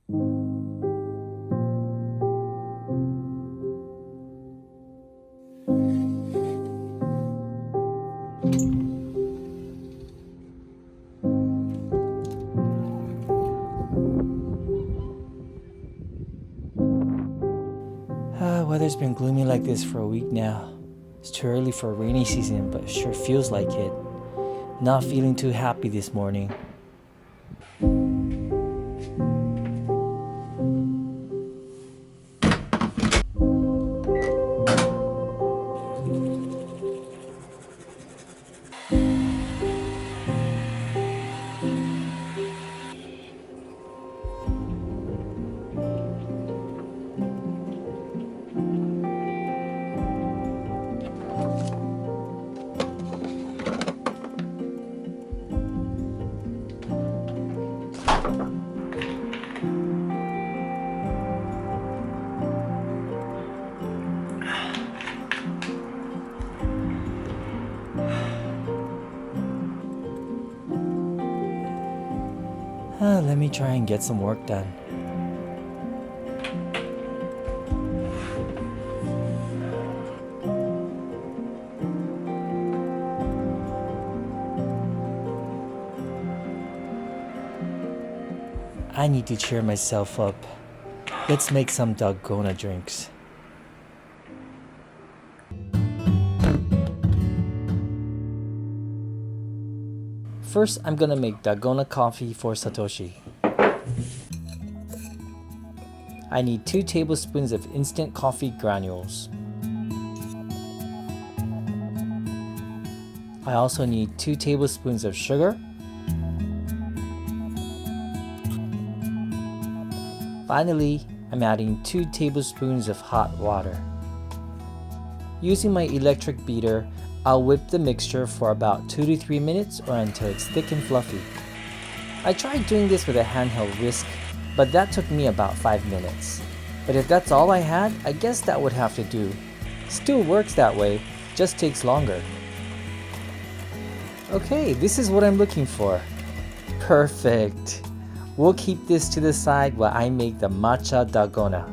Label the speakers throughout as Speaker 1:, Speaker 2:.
Speaker 1: Weather's been gloomy like this for a week now. It's too early for a rainy season, but it sure feels like it. Not feeling too happy this morning. Let me try and get some work done. I need to cheer myself up. Let's make some Dalgona drinks. First, I'm gonna make Dalgona Coffee for Satoshi. I need 2 tablespoons of instant coffee granules. I also need 2 tablespoons of sugar. Finally, I'm adding 2 tablespoons of hot water. Using my electric beater, I'll whip the mixture for about 2 to 3 minutes or until it's thick and fluffy. I tried doing this with a handheld whisk, but that took me about 5 minutes. But if that's all I had, I guess that would have to do. Still works that way, just takes longer. Okay, this is what I'm looking for. Perfect. We'll keep this to the side while I make the Matcha Dalgona.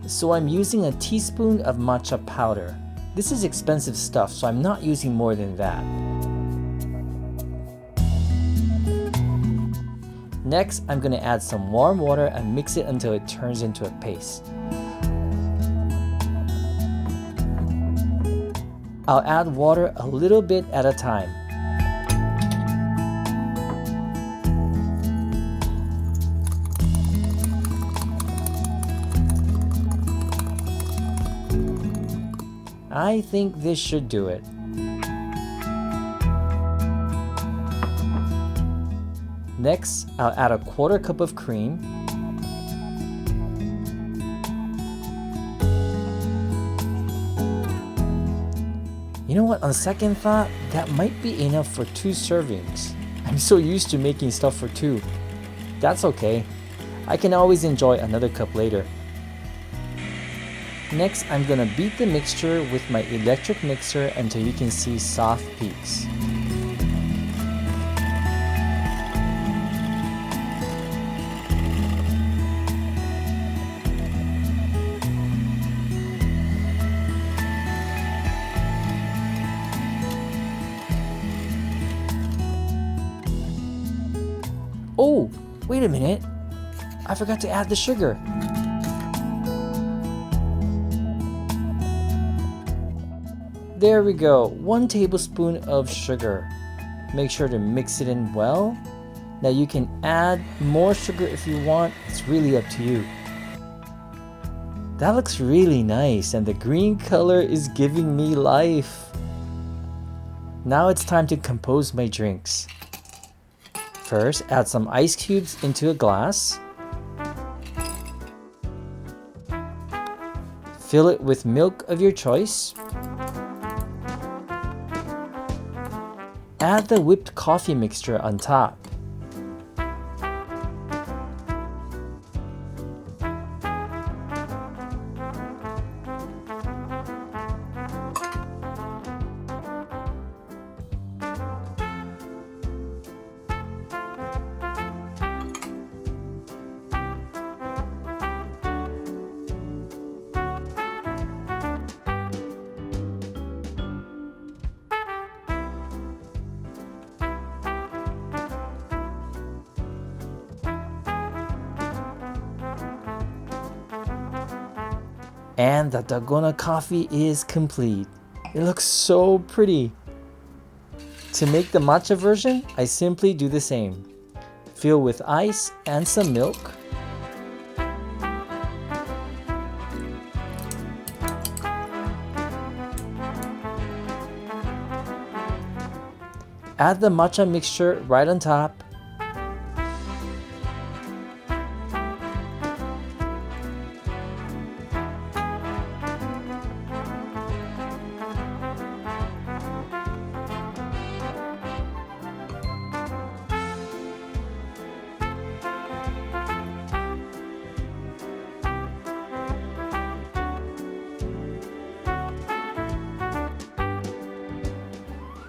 Speaker 1: So I'm using a teaspoon of matcha powder. This is expensive stuff, so I'm not using more than that. Next, I'm going to add some warm water and mix it until it turns into a paste. I'll add water a little bit at a time. I think this should do it. Next, I'll add a 1/4 cup of cream. You know what, on second thought, that might be enough for 2 servings. I'm so used to making stuff for 2. That's okay. I can always enjoy another cup later. Next, I'm gonna beat the mixture with my electric mixer until you can see soft peaks. Oh, wait a minute. I forgot to add the sugar. There we go, 1 tablespoon of sugar. Make sure to mix it in well. Now you can add more sugar if you want, it's really up to you. That looks really nice and the green color is giving me life. Now it's time to compose my drinks. First, add some ice cubes into a glass. Fill it with milk of your choice. Add the whipped coffee mixture on top. And the Dalgona coffee is complete. It looks so pretty. To make the matcha version, I simply do the same. Fill with ice and some milk. Add the matcha mixture right on top.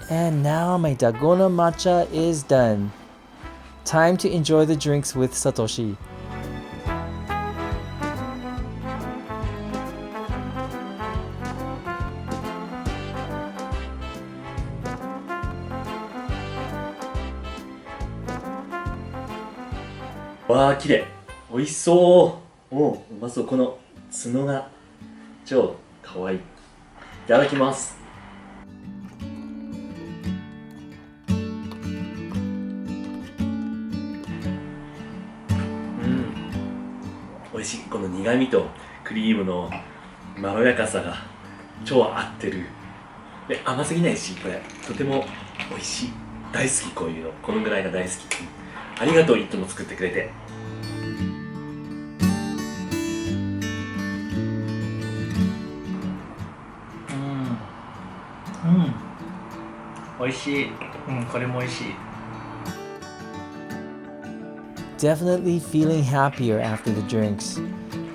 Speaker 1: And now my Dalgona matcha is done. Time to enjoy the drinks with Satoshi.
Speaker 2: わあ、綺麗。美味しそう。おう、うまそう。この角が超かわいい。いただきます。美味しい。この苦味とクリームのまろやかさが超合ってる。で、甘すぎないし、これとても美味しい。大好き、こういうの。このぐらいが大好き。ありがとう、いつも作ってくれて。美味しい。これも美味しい。
Speaker 1: Definitely feeling happier after the drinks.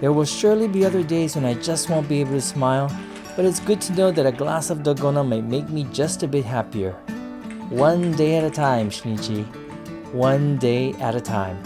Speaker 1: There will surely be other days when I just won't be able to smile, but it's good to know that a glass of Dalgona might make me just a bit happier. One day at a time, Shinichi. One day at a time.